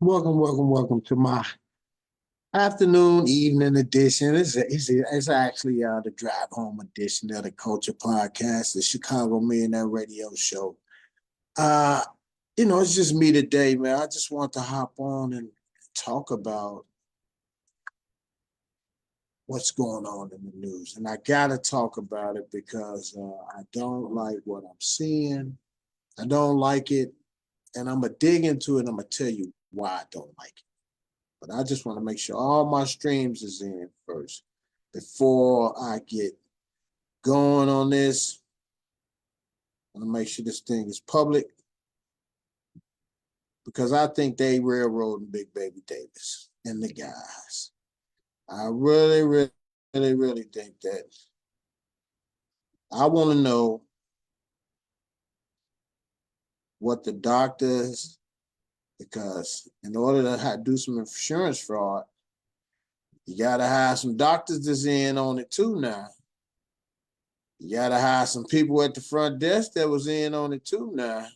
Welcome to my afternoon, evening edition. It's actually the drive home edition of the Culture Podcast, the Chicago Millionaire Radio Show. Uh, it's just me today, man. I just want to hop on and talk about what's going on in the news. And I gotta talk about it because I don't like what I'm seeing. I don't like it. And I'm gonna dig into it. I'm gonna tell you why I don't like it. But I just want to make sure all my streams is in first before I get going on this. I want to make sure this thing is public because I think they railroading Big Baby Davis and the guys. I really think that. I want to know what the doctors, because in order to do some insurance fraud, you got to have some doctors that's in on it too now. You got to hire some people at the front desk that was in on it too now.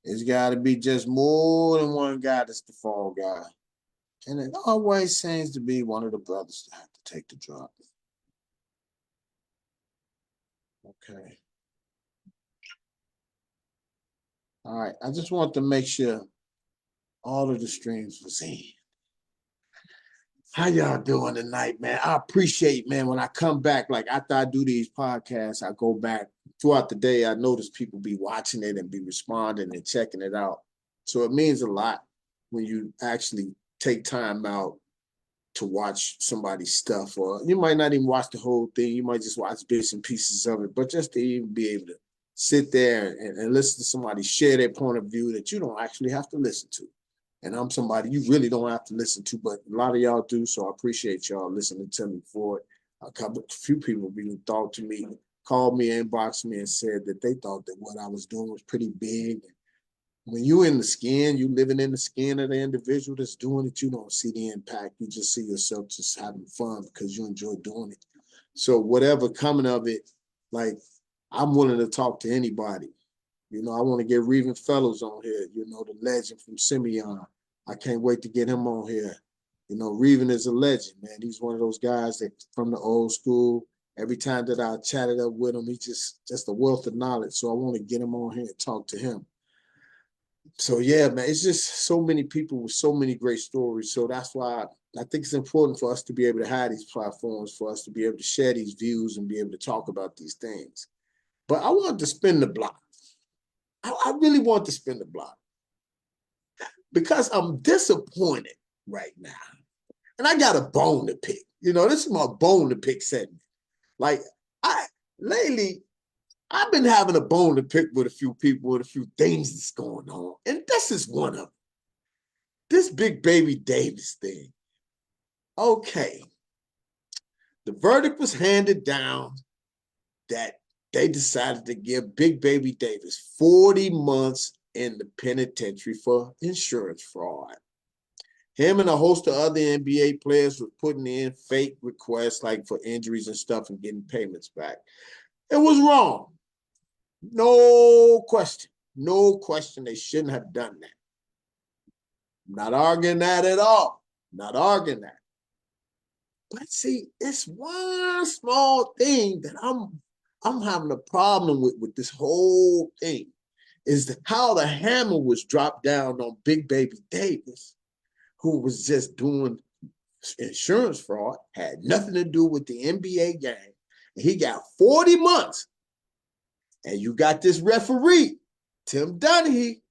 It's got to be just more than one guy that's the fall guy. And it always seems to be one of the brothers that have to take the drop. Okay. All right. I just want to make sure all of the streams was in. How y'all doing tonight, man? I appreciate, man, when I come back, like after I do these podcasts, I go back throughout the day. I notice people be watching it and be responding and checking it out. So it means a lot when you actually take time out to watch somebody's stuff, or you might not even watch the whole thing. You might just watch bits and pieces of it, but just to even be able to sit there and listen to somebody share their point of view that you don't actually have to listen to. And I'm somebody you really don't have to listen to, but a lot of y'all do. So I appreciate y'all listening to me for it. A few people even thought to me, called me, inboxed me, and said that they thought that what I was doing was pretty big. When you in the skin, you living in the skin of the individual that's doing it, you don't see the impact. You just see yourself just having fun because you enjoy doing it. So whatever coming of it, like I'm willing to talk to anybody. I want to get Reven Fellows on here, the legend from Simeon. I can't wait to get him on here. Reven is a legend, man. He's one of those guys that from the old school. Every time that I chatted up with him, he's just a wealth of knowledge. So I want to get him on here and talk to him. So yeah, man, it's just so many people with so many great stories. So that's why I think it's important for us to be able to have these platforms, for us to be able to share these views and be able to talk about these things. But I want to spin the block. I really want to spin the block because I'm disappointed right now. And I got a bone to pick. This is my bone to pick segment. Like lately, I've been having a bone to pick with a few people with a few things that's going on. And this is one of them. This Big Baby Davis thing. Okay. The verdict was handed down that they decided to give Big Baby Davis 40 months in the penitentiary for insurance fraud. Him and a host of other NBA players were putting in fake requests like for injuries and stuff and getting payments back. It was wrong. No question. No question they shouldn't have done that. I'm not arguing that at all. Not arguing that. But see, it's one small thing that I'm having a problem with this whole thing is how the hammer was dropped down on Big Baby Davis, who was just doing insurance fraud, had nothing to do with the NBA game. And he got 40 months. And you got this referee, Tim Donaghy,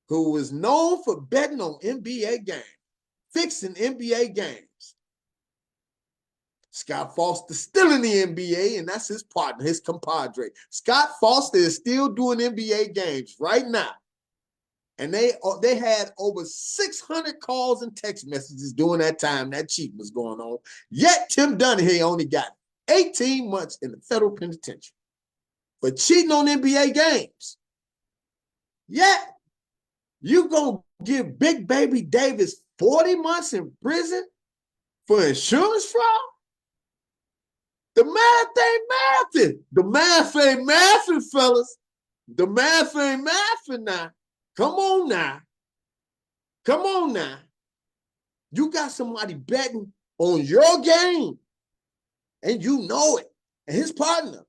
who was known for betting on NBA games, fixing NBA games. Scott Foster still in the NBA, and that's his partner, his compadre. Scott Foster is still doing NBA games right now. And they had over 600 calls and text messages during that time that cheating was going on. Yet Tim Donaghy only got 18 months in the federal penitentiary for cheating on NBA games. Yet you gonna give Big Baby Davis 40 months in prison for insurance fraud? The math ain't mathing. The math ain't mathing, fellas. The math ain't mathing now. Come on now. Come on now. You got somebody betting on your game, and you know it. And his partner,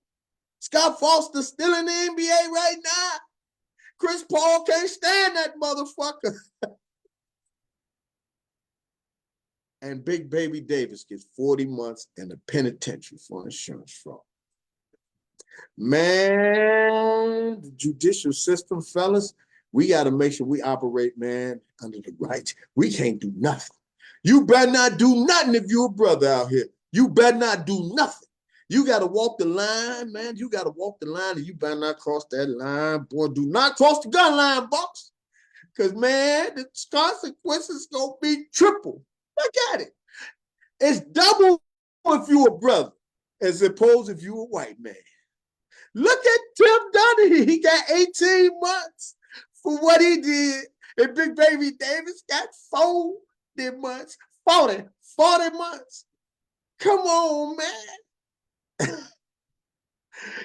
Scott Foster, still in the NBA right now. Chris Paul can't stand that motherfucker. And Big Baby Davis gets 40 months in the penitentiary for insurance fraud. Man, the judicial system, fellas, we got to make sure we operate, man, under the rights. We can't do nothing. You better not do nothing if you're a brother out here. You better not do nothing. You got to walk the line, man. You got to walk the line, and you better not cross that line. Boy, do not cross the gun line, boss. Because, man, the consequences going to be triple. Look at it. It's double if you're a brother as opposed if you're a white man. Look at Tim Dunne. He got 18 months for what he did. And Big Baby Davis got 40 months. 40 months. Come on, man.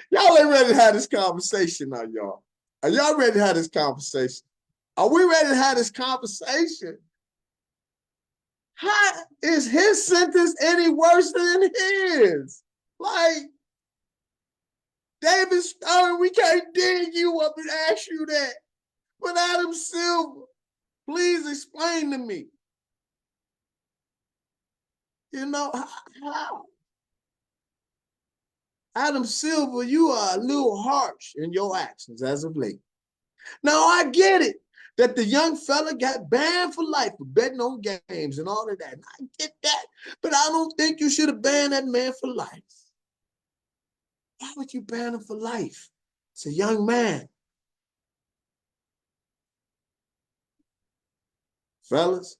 Y'all ain't ready to have this conversation now, y'all. Are y'all ready to have this conversation? Are we ready to have this conversation? How is his sentence any worse than his? Like, David Stern, we can't dig you up and ask you that. But Adam Silver, please explain to me. You know, how? Adam Silver, you are a little harsh in your actions as of late. Now, I get it that the young fella got banned for life for betting on games and all of that. And I get that. But I don't think you should have banned that man for life. Why would you ban him for life? It's a young man. Fellas,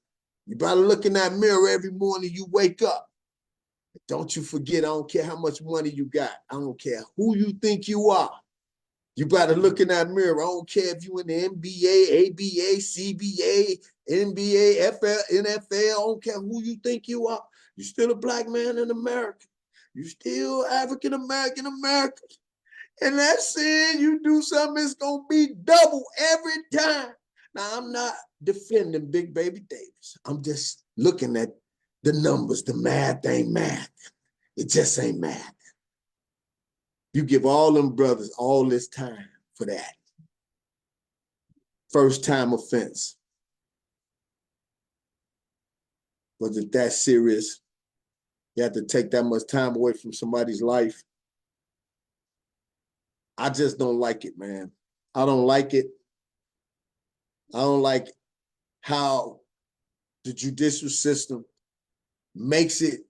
you better look in that mirror every morning you wake up. Don't you forget, I don't care how much money you got. I don't care who you think you are. You better look in that mirror. I don't care if you in the NBA, ABA, CBA, NBA, FL, NFL. I don't care who you think you are. You're still a black man in America. You're still African-American American. And that's saying you do something, it's going to be double every time. Now, I'm not defending Big Baby Davis. I'm just looking at the numbers. The math ain't math. It just ain't math. You give all them brothers all this time for that. First time offense. Was it that serious? You have to take that much time away from somebody's life? I just don't like it, man. I don't like it. I don't like how the judicial system makes it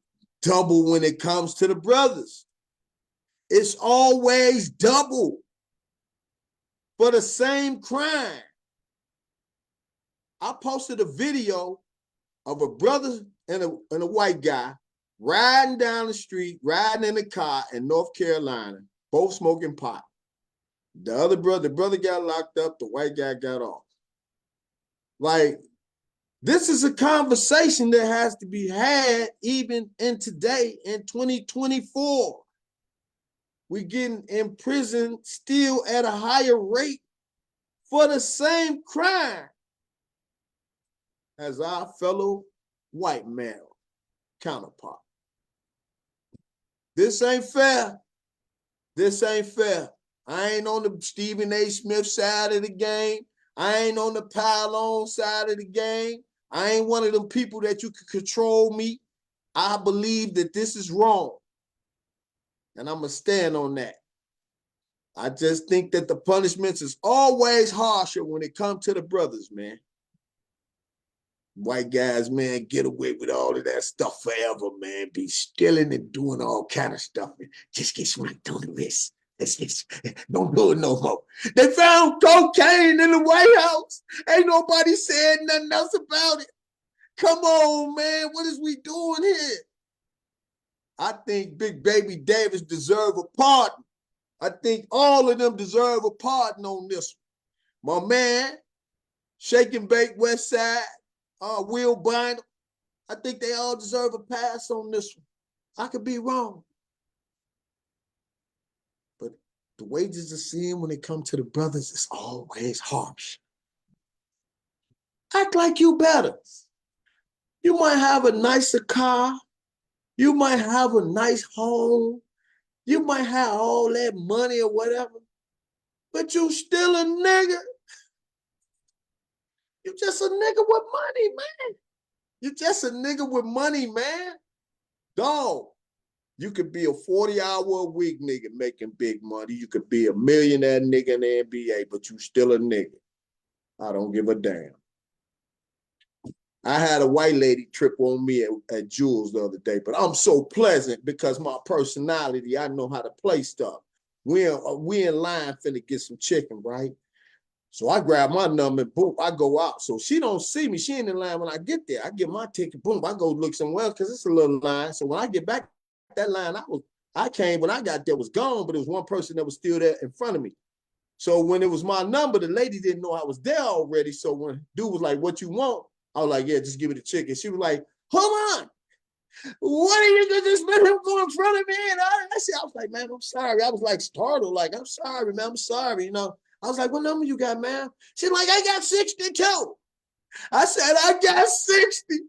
double when it comes to the brothers. It's always double for the same crime. I posted a video of a brother and a white guy riding down the street, riding in a car in North Carolina, both smoking pot. The brother got locked up, the white guy got off. Like, this is a conversation that has to be had even in today, in 2024. We're getting in prison still at a higher rate for the same crime as our fellow white male counterpart. This ain't fair. This ain't fair. I ain't on the Stephen A. Smith side of the game. I ain't on the pile-on side of the game. I ain't one of them people that you can control me. I believe that this is wrong. And I'm going to stand on that. I just think that the punishments is always harsher when it comes to the brothers, man. White guys, man, get away with all of that stuff forever, man. Be stealing and doing all kind of stuff. Man. Just get smacked on the wrist. Don't do it no more. They found cocaine in the White House. Ain't nobody said nothing else about it. Come on, man. What is we doing here? I think Big Baby Davis deserve a pardon. I think all of them deserve a pardon on this one. My man, Shake and Bake West Side, Will Binder, I think they all deserve a pass on this one. I could be wrong. But the wages of sin when it comes to the brothers is always harsh. Act like you better. You might have a nicer car. You might have a nice home. You might have all that money or whatever, but you still a nigga. You just a nigga with money, man. You just a nigga with money, man. Dog, you could be a 40-hour-a-week nigga making big money. You could be a millionaire nigga in the NBA, but you still a nigga. I don't give a damn. I had a white lady trip on me at Jules the other day, but I'm so pleasant because my personality, I know how to play stuff. We in line finna get some chicken, right? So I grab my number and boom, I go out. So she don't see me. She ain't in line when I get there. I get my ticket, boom, I go look somewhere else because it's a little line. So when I get back, that line I came when I got there was gone, but it was one person that was still there in front of me. So when it was my number, the lady didn't know I was there already. So when dude was like, "What you want?" I was like, "Yeah, just give me the chicken." She was like, "Hold on. What are you gonna just let him go in front of me?" And I was like, "Man, I'm sorry." I was like startled, like, "I'm sorry, man. I'm sorry." You know, I was like, "What number you got, man?" She's like, "I got 62." I said, "I got 60."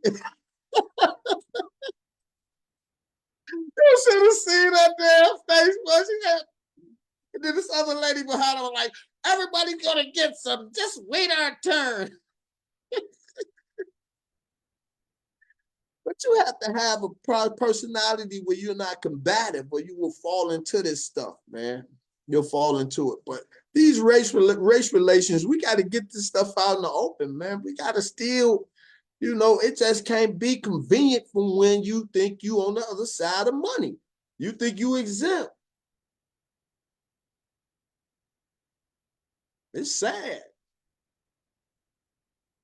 You should have seen that damn face, but she had. And then this other lady behind her was like, "Everybody's gonna get some. Just wait our turn." But you have to have a personality where you're not combative, or you will fall into this stuff, man. You'll fall into it. But these race relations, we got to get this stuff out in the open, man. We got to still, it just can't be convenient for when you think you on the other side of money. You think you exempt. It's sad.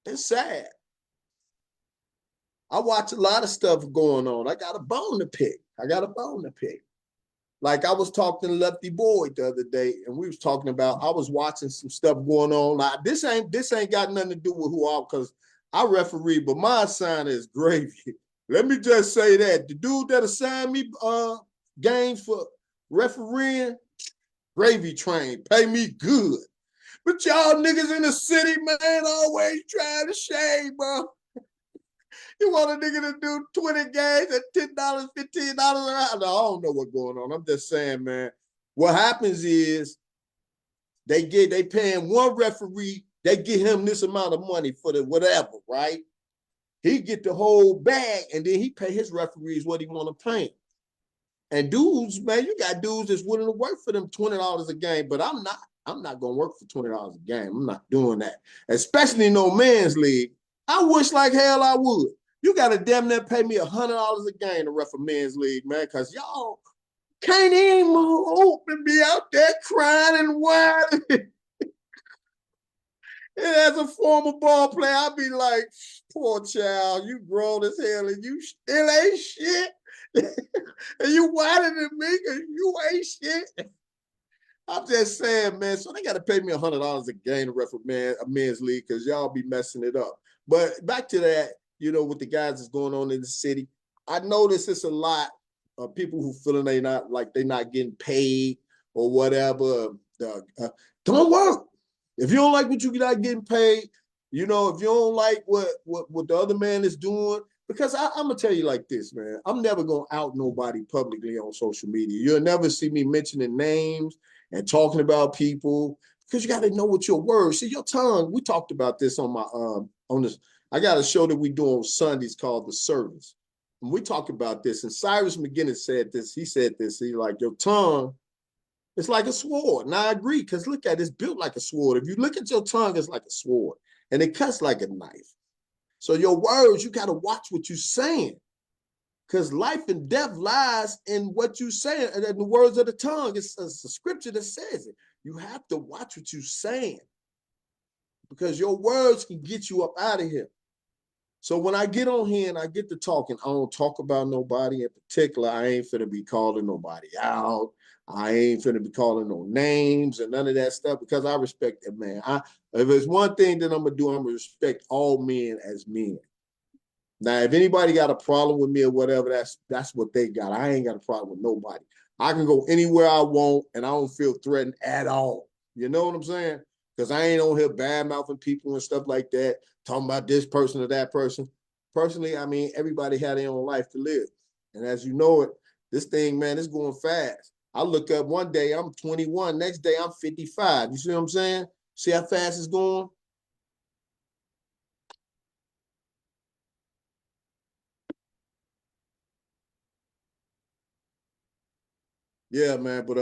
It's sad. I watch a lot of stuff going on. I got a bone to pick. Like I was talking to Lefty Boyd the other day, and we was talking about. I was watching some stuff going on. Like, this ain't got nothing to do with who I, because I referee, but my assignment is gravy. Let me just say that the dude that assigned me games for refereeing, gravy train, pay me good. But y'all niggas in the city, man, always trying to shade, bro. You want a nigga to do 20 games at $10, $15 an hour? No, I don't know what's going on. I'm just saying, man. What happens is they paying one referee, they get him this amount of money for the whatever, right? He get the whole bag, and then he pay his referees what he want to pay. And dudes, man, you got dudes that's willing to work for them $20 a game, but I'm not. I'm not gonna work for $20 a game. I'm not doing that, especially in no man's league. I wish like hell I would. You got to damn near pay me $100 a game to ref a men's league, man, because y'all can't even hope and be out there crying and whining. And as a former ball player, I'd be like, "Poor child, you grown as hell and you still ain't shit." And you whining than me because you ain't shit. I'm just saying, man. So they got to pay me $100 a game to ref a men's league because y'all be messing it up. But back to that, with the guys that's going on in the city, I notice it's a lot of people who feeling they're not getting paid or whatever. Don't work. If you don't like what you're not getting paid, if you don't like what the other man is doing, because I'm gonna tell you like this, man. I'm never gonna out nobody publicly on social media. You'll never see me mentioning names and talking about people, because you got to know what your words. See, your tongue. We talked about this on my on this. I got a show that we do on Sundays called The Service, and we talked about this. And Cyrus McGinnis said this. He said this. He like, your tongue, it's like a sword. And I agree, because look at it, it's built like a sword. If you look at your tongue, it's like a sword, and it cuts like a knife. So your words, you got to watch what you're saying, because life and death lies in what you say, and in the words of the tongue. It's a scripture that says it. You have to watch what you're saying, because your words can get you up out of here. So when I get on here and I get to talking, I don't talk about nobody in particular. I ain't finna be calling nobody out. I ain't finna be calling no names and none of that stuff, because I respect that man. If there's one thing that I'm gonna do, I'm gonna respect all men as men. Now, if anybody got a problem with me or whatever, that's what they got. I ain't got a problem with nobody. I can go anywhere I want, and I don't feel threatened at all. You know what I'm saying? Because I ain't on here bad-mouthing people and stuff like that, talking about this person or that person. Personally, I mean, everybody had their own life to live. And as you know it, this thing, man, is going fast. I look up one day, I'm 21. Next day, I'm 55. You see what I'm saying? See how fast it's going? Yeah, man, but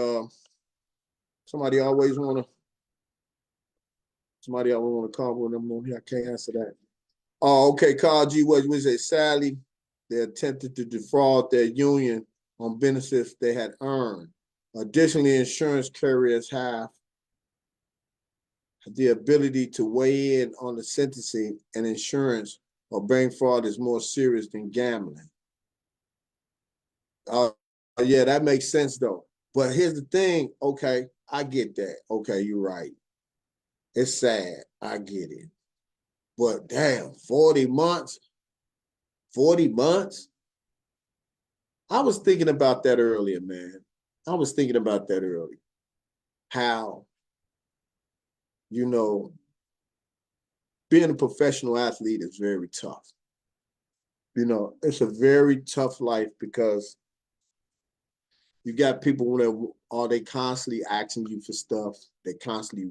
somebody always want to call when I'm on here. I can't answer that. Oh, okay. Carl G. What was it? Sadly, they attempted to defraud their union on benefits they had earned. Additionally, insurance carriers have the ability to weigh in on the sentencing, and insurance or bank fraud is more serious than gambling. Yeah, that makes sense though. But here's the thing. Okay, I get that. Okay, you're right. It's sad. I get it. But damn, 40 months? 40 months? I was thinking about that earlier, man. I was thinking about that earlier. How, you know, being a professional athlete is very tough. You know, it's a very tough life because you got people that are they constantly asking you for stuff. They constantly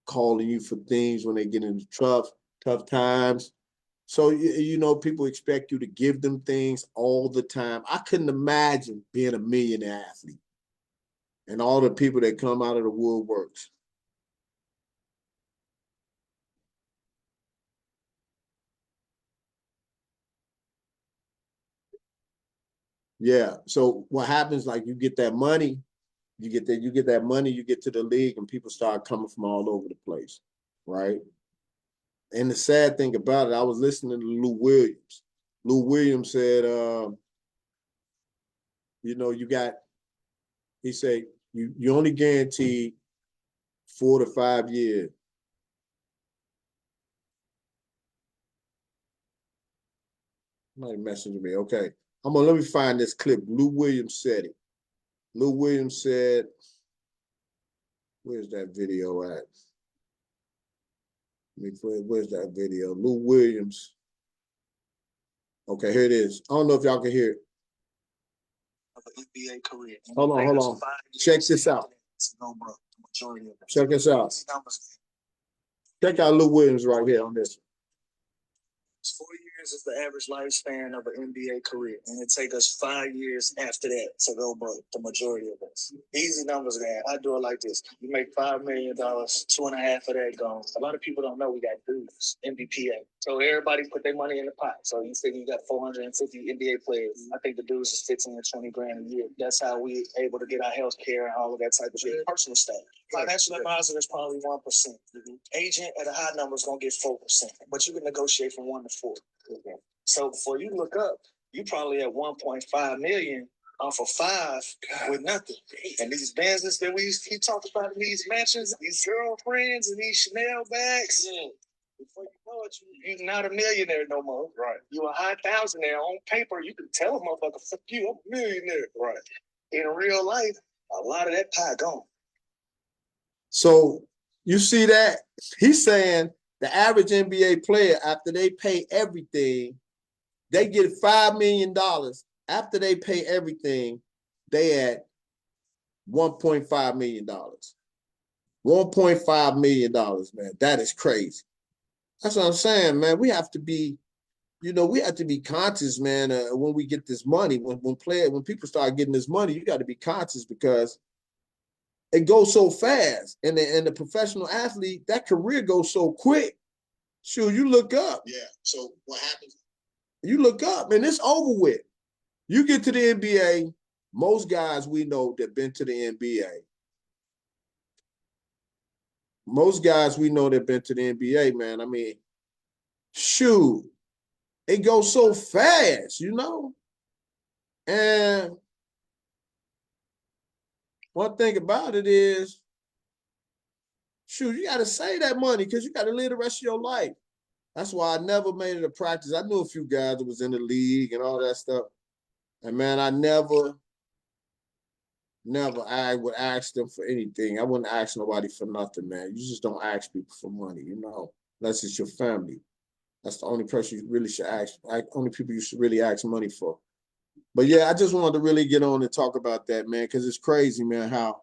calling you for things when they get into tough times. So you know, people expect you to give them things all the time. I couldn't imagine being a millionaire athlete and all the people that come out of the woodworks. Yeah. So what happens? Like you get that money, you get that money, you get to the league, and people start coming from all over the place, right? And the sad thing about it, I was listening to Lou Williams. Lou Williams said, you know, he said, you only guarantee 4 to 5 years. Somebody messaging me. Okay. Let me find this clip. Lou Williams said it. Lou Williams said, where's that video at? Where's that video? Lou Williams. Okay, here it is. I don't know if y'all can hear it. Of an NBA career. Hold on. Check this out. Check this out. Check out Lou Williams right here on this. 4 years is the average lifespan of an NBA career, and it take us 5 years after that to go broke. The majority of us. Easy numbers, man. I do it like this: you make $5 million, 2.5 of that gone. A lot of people don't know we got dues, NBPA. So everybody put their money in the pot. So you say you got 450 NBA players. I think the dues is 15 to 20 grand a year. That's how we able to get our health care and all of that type of shit. Personal stuff. Financial advisor is probably 1%. Agent at a high number is gonna get 4%, but you can negotiate from 1 to 4. So before you look up, you probably at 1.5 million off of 5 with nothing. And these business that we keep talking about in these mansions, these girlfriends and these Chanel bags. Before you know it, you're not a millionaire no more. Right. You're a high thousandaire. On paper, you can tell a motherfucker, fuck you, I'm a millionaire. Right. In real life, a lot of that pie gone. So you see that? He's saying the average NBA player, after they pay everything, they get $5 million. After they pay everything, they at $1.5 million. $1.5 million, man. That is crazy. That's what I'm saying, man. We have to be, we have to be conscious, man, when we get this money. When people start getting this money, you got to be conscious because it goes so fast. And the professional athlete, that career goes so quick. Sure, you look up. Yeah. So what happens? You look up and it's over with. You get to the NBA, most guys we know that been to the NBA. Most guys we know that been to the NBA, man. I mean, shoot, it goes so fast, And one thing about it is, shoot, you got to save that money because you got to live the rest of your life. That's why I never made it a practice. I knew a few guys that was in the league and all that stuff. And man, I never Never. I would ask them for anything. I wouldn't ask nobody for nothing, man. You just don't ask people for money, unless it's your family. That's the only person you really should ask. Only people you should really ask money for. But yeah, I just wanted to really get on and talk about that, man, because it's crazy, man, how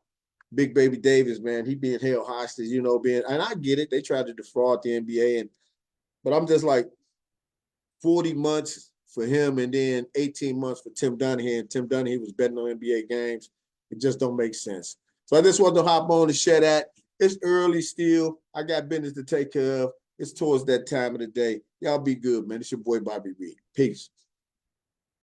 Big Baby Davis, man, he being held hostage, and I get it. They tried to defraud the NBA, but I'm just like 40 months for him and then 18 months for Tim Duncan. And Tim Duncan, he was betting on NBA games. It just don't make sense. So I just wanted to hop on and share that. It's early still. I got business to take care of. It's towards that time of the day. Y'all be good, man. It's your boy Bobby Reed. Peace.